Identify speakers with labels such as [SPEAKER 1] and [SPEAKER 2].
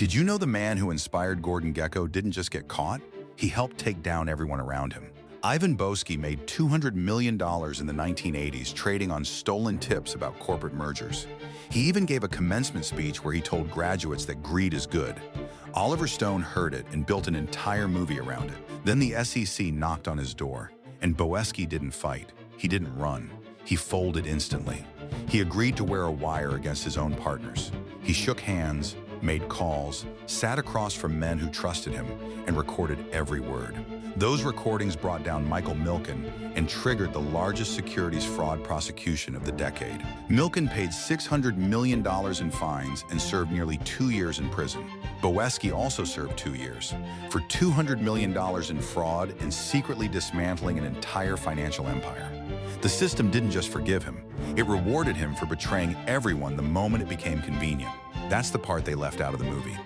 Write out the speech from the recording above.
[SPEAKER 1] Did you know the man who inspired Gordon Gekko didn't just get caught? He helped take down everyone around him. Ivan Boesky made $200 million in the 1980s trading on stolen tips about corporate mergers. He even gave a commencement speech where he told graduates that greed is good. Oliver Stone heard it and built an entire movie around it. Then the SEC knocked on his door, and Boesky didn't fight. He didn't run. He folded instantly. He agreed to wear a wire against his own partners. He shook hands, made calls, sat across from men who trusted him, and recorded every word. Those recordings brought down Michael Milken and triggered the largest securities fraud prosecution of the decade. Milken paid $600 million in fines and served nearly 2 years in prison. Boesky also served 2 years for $200 million in fraud and secretly dismantling an entire financial empire. The system didn't just forgive him, it rewarded him for betraying everyone the moment it became convenient. That's the part they left out of the movie.